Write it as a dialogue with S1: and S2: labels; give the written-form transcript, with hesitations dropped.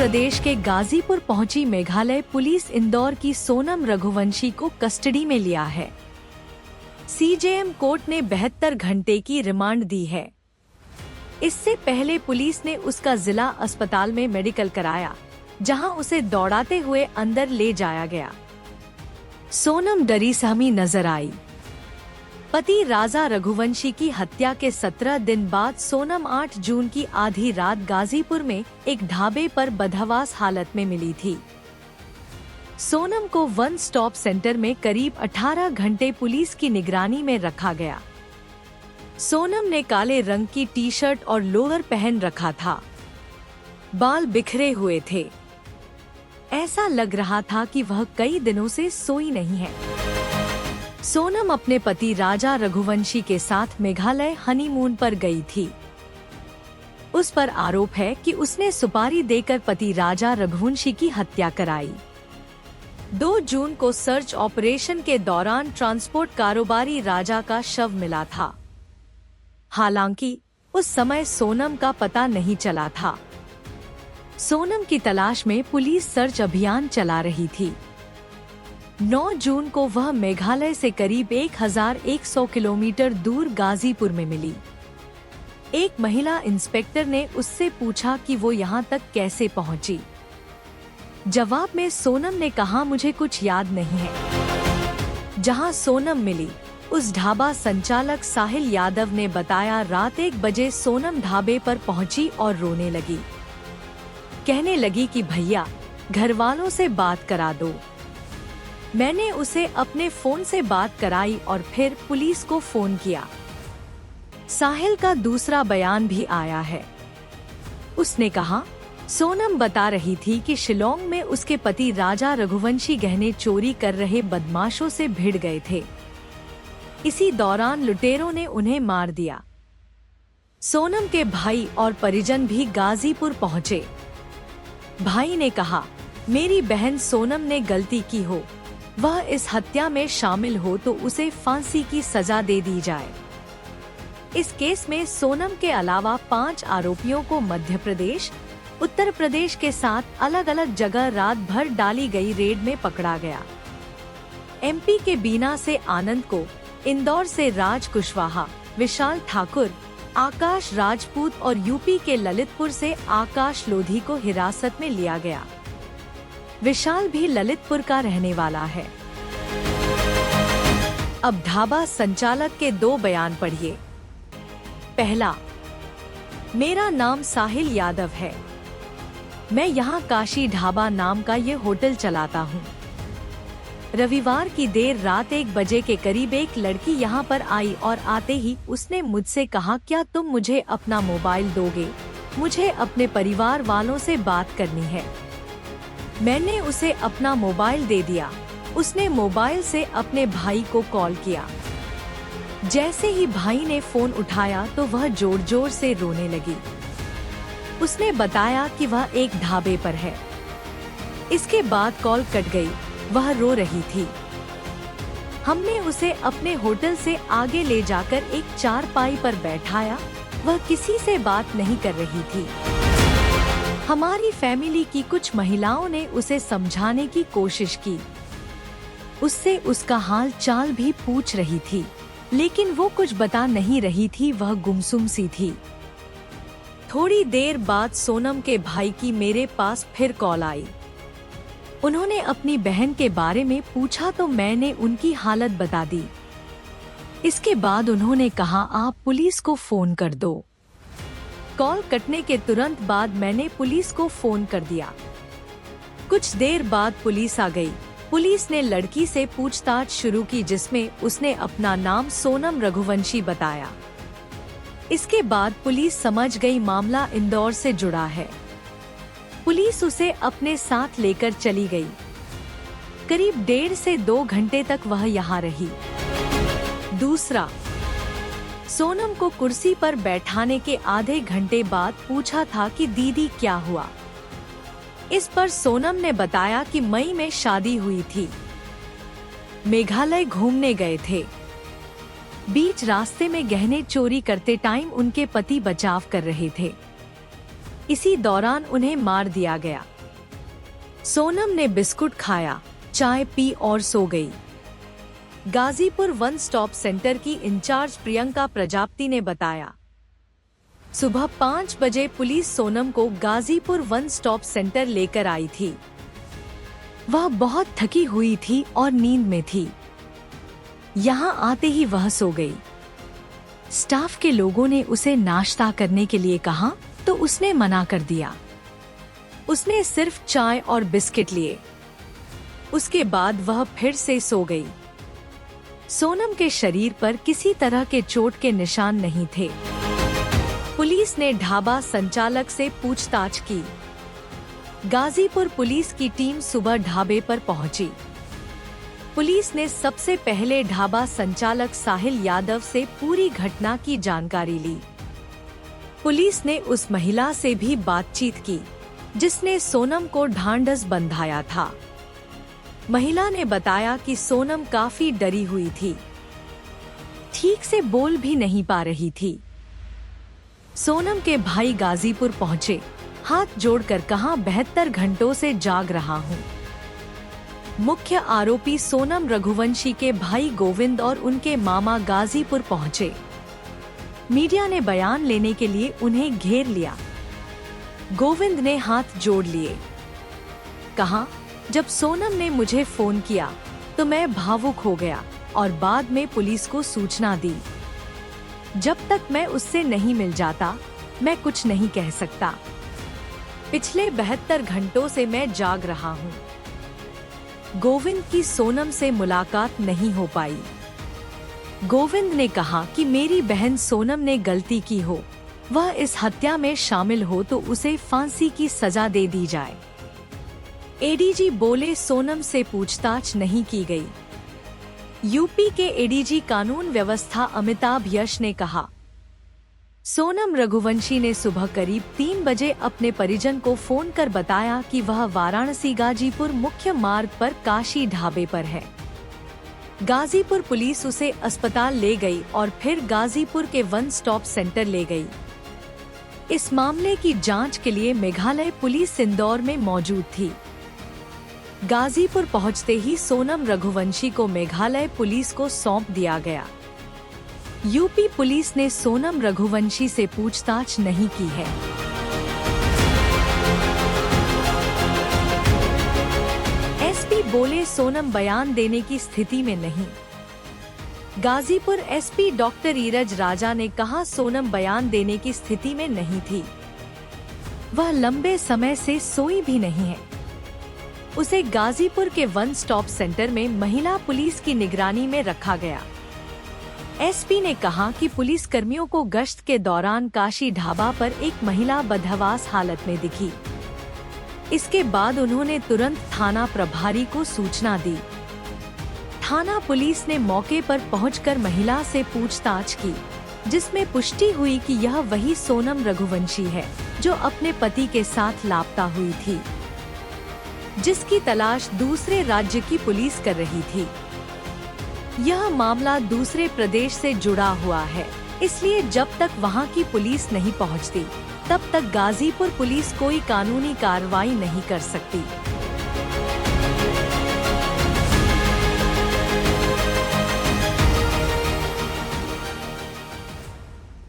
S1: प्रदेश के गाजीपुर पहुंची मेघालय पुलिस इंदौर की सोनम रघुवंशी को कस्टडी में लिया है। सीजेएम कोर्ट ने 72 घंटे की रिमांड दी है। इससे पहले पुलिस ने उसका जिला अस्पताल में मेडिकल कराया, जहां उसे दौड़ाते हुए अंदर ले जाया गया। सोनम डरी सहमी नजर आई। पति राजा रघुवंशी की हत्या के 17 दिन बाद सोनम 8 जून की आधी रात गाजीपुर में एक ढाबे पर बदहवास हालत में मिली थी। सोनम को वन स्टॉप सेंटर में करीब 18 घंटे पुलिस की निगरानी में रखा गया। सोनम ने काले रंग की टी-शर्ट और लोअर पहन रखा था। बाल बिखरे हुए थे। ऐसा लग रहा था कि वह कई दिनों से सोई नहीं है। सोनम अपने पति राजा रघुवंशी के साथ मेघालय हनीमून पर गई थी। उस पर आरोप है कि उसने सुपारी देकर पति राजा रघुवंशी की हत्या कराई। 2 जून को सर्च ऑपरेशन के दौरान ट्रांसपोर्ट कारोबारी राजा का शव मिला था। हालांकि उस समय सोनम का पता नहीं चला था। सोनम की तलाश में पुलिस सर्च अभियान चला रही थी। 9 जून को वह मेघालय से करीब 1100 किलोमीटर दूर गाजीपुर में मिली। एक महिला इंस्पेक्टर ने उससे पूछा कि वो यहाँ तक कैसे पहुँची। जवाब में सोनम ने कहा, मुझे कुछ याद नहीं है। जहाँ सोनम मिली उस ढाबा संचालक साहिल यादव ने बताया, रात 1 बजे सोनम ढाबे पर पहुंची और रोने लगी। कहने लगी कि भैया घर वालों से बात करा दो। मैंने उसे अपने फोन से बात कराई और फिर पुलिस को फोन किया। साहिल का दूसरा बयान भी आया है। उसने कहा, सोनम बता रही थी कि शिलोंग में उसके पति राजा रघुवंशी गहने चोरी कर रहे बदमाशों से भिड़ गए थे। इसी दौरान लुटेरों ने उन्हें मार दिया। सोनम के भाई और परिजन भी गाजीपुर पहुंचे। भाई ने कहा, मेरी बहन सोनम ने गलती की हो, वह इस हत्या में शामिल हो तो उसे फांसी की सजा दे दी जाए। इस केस में सोनम के अलावा 5 आरोपियों को मध्य प्रदेश, उत्तर प्रदेश के साथ अलग अलग जगह रात भर डाली गई रेड में पकड़ा गया। एमपी के बीना से आनंद को, इंदौर से राज कुशवाहा, विशाल ठाकुर, आकाश राजपूत और यूपी के ललितपुर से आकाश लोधी को हिरासत में लिया गया। विशाल भी ललितपुर का रहने वाला है। अब ढाबा संचालक के 2 बयान पढ़िए। पहला, मेरा नाम साहिल यादव है। मैं यहाँ काशी ढाबा नाम का ये होटल चलाता हूँ। रविवार की देर रात 1 बजे के करीब एक लड़की यहाँ पर आई और आते ही उसने मुझसे कहा, क्या तुम मुझे अपना मोबाइल दोगे? मुझे अपने परिवार वालों से बात करनी है। मैंने उसे अपना मोबाइल दे दिया। उसने मोबाइल से अपने भाई को कॉल किया। जैसे ही भाई ने फोन उठाया तो वह जोर जोर से रोने लगी। उसने बताया कि वह एक ढाबे पर है। इसके बाद कॉल कट गई। वह रो रही थी। हमने उसे अपने होटल से आगे ले जाकर एक चारपाई पर बैठाया। वह किसी से बात नहीं कर रही थी। हमारी फैमिली की कुछ महिलाओं ने उसे समझाने की कोशिश की। उससे उसका हाल चाल भी पूछ रही थी, लेकिन वो कुछ बता नहीं रही थी। वह गुमसुम सी थी। थोड़ी देर बाद सोनम के भाई की मेरे पास फिर कॉल आई। उन्होंने अपनी बहन के बारे में पूछा तो मैंने उनकी हालत बता दी। इसके बाद उन्होंने कहा, आप पुलिस को फोन कर दो। कॉल कटने के तुरंत बाद मैंने पुलिस को फोन कर दिया। कुछ देर बाद पुलिस आ गई। पुलिस ने लड़की से पूछताछ शुरू की, जिसमें उसने अपना नाम सोनम रघुवंशी बताया। इसके बाद पुलिस समझ गई मामला इंदौर से जुड़ा है। पुलिस उसे अपने साथ लेकर चली गई। करीब 1.5 से 2 घंटे तक वह यहाँ रही। दूसरा, सोनम को कुर्सी पर बैठाने के आधे घंटे बाद पूछा था कि दीदी क्या हुआ। इस पर सोनम ने बताया कि मई में शादी हुई थी, मेघालय घूमने गए थे। बीच रास्ते में गहने चोरी करते टाइम उनके पति बचाव कर रहे थे। इसी दौरान उन्हें मार दिया गया। सोनम ने बिस्कुट खाया, चाय पी और सो गई। गाजीपुर वन स्टॉप सेंटर की इंचार्ज प्रियंका प्रजापति ने बताया, सुबह 5 बजे पुलिस सोनम को गाजीपुर वन स्टॉप सेंटर लेकर आई थी। वह बहुत थकी हुई थी और नींद में थी। यहाँ आते ही वह सो गई। स्टाफ के लोगों ने उसे नाश्ता करने के लिए कहा तो उसने मना कर दिया। उसने सिर्फ चाय और बिस्किट लिए। उसके बाद वह फिर से सो गई। सोनम के शरीर पर किसी तरह के चोट के निशान नहीं थे। पुलिस ने ढाबा संचालक से पूछताछ की। गाजीपुर पुलिस की टीम सुबह ढाबे पर पहुंची। पुलिस ने सबसे पहले ढाबा संचालक साहिल यादव से पूरी घटना की जानकारी ली। पुलिस ने उस महिला से भी बातचीत की जिसने सोनम को ढांढस बंधाया था। महिला ने बताया कि सोनम काफी डरी हुई थी, ठीक से बोल भी नहीं पा रही थी। सोनम के भाई गाजीपुर पहुंचे, हाथ जोड़कर कहा 72 घंटों से जाग रहा हूं। मुख्य आरोपी सोनम रघुवंशी के भाई गोविंद और उनके मामा गाजीपुर पहुंचे। मीडिया ने बयान लेने के लिए उन्हें घेर लिया। गोविंद ने हाथ जोड़ लिए। कहा, जब सोनम ने मुझे फोन किया तो मैं भावुक हो गया और बाद में पुलिस को सूचना दी। जब तक मैं उससे नहीं मिल जाता मैं कुछ नहीं कह सकता। पिछले 72 घंटों से मैं जाग रहा हूँ। गोविंद की सोनम से मुलाकात नहीं हो पाई। गोविंद ने कहा कि मेरी बहन सोनम ने गलती की हो, वह इस हत्या में शामिल हो तो उसे फांसी की सजा दे दी जाए। एडीजी बोले, सोनम से पूछताछ नहीं की गई। यूपी के एडीजी कानून व्यवस्था अमिताभ यश ने कहा, सोनम रघुवंशी ने सुबह करीब 3 बजे अपने परिजन को फोन कर बताया कि वह वाराणसी गाजीपुर मुख्य मार्ग पर काशी ढाबे पर है। गाजीपुर पुलिस उसे अस्पताल ले गई और फिर गाजीपुर के वन स्टॉप सेंटर ले गई। इस मामले की जांच के लिए मेघालय पुलिस इंदौर में मौजूद थी। गाजीपुर पहुंचते ही सोनम रघुवंशी को मेघालय पुलिस को सौंप दिया गया। यूपी पुलिस ने सोनम रघुवंशी से पूछताछ नहीं की है। एसपी बोले, सोनम बयान देने की स्थिति में नहीं। गाजीपुर एसपी डॉक्टर ईरज राजा ने कहा, सोनम बयान देने की स्थिति में नहीं थी। वह लंबे समय से सोई भी नहीं है। उसे गाजीपुर के वन स्टॉप सेंटर में महिला पुलिस की निगरानी में रखा गया। एसपी ने कहा कि पुलिस कर्मियों को गश्त के दौरान काशी ढाबा पर एक महिला बदहवास हालत में दिखी। इसके बाद उन्होंने तुरंत थाना प्रभारी को सूचना दी। थाना पुलिस ने मौके पर पहुंचकर महिला से पूछताछ की, जिसमें पुष्टि हुई कि यह वही सोनम रघुवंशी है जो अपने पति के साथ लापता हुई थी, जिसकी तलाश दूसरे राज्य की पुलिस कर रही थी। यह मामला दूसरे प्रदेश से जुड़ा हुआ है, इसलिए जब तक वहां की पुलिस नहीं पहुंचती, तब तक गाजीपुर पुलिस कोई कानूनी कार्रवाई नहीं कर सकती।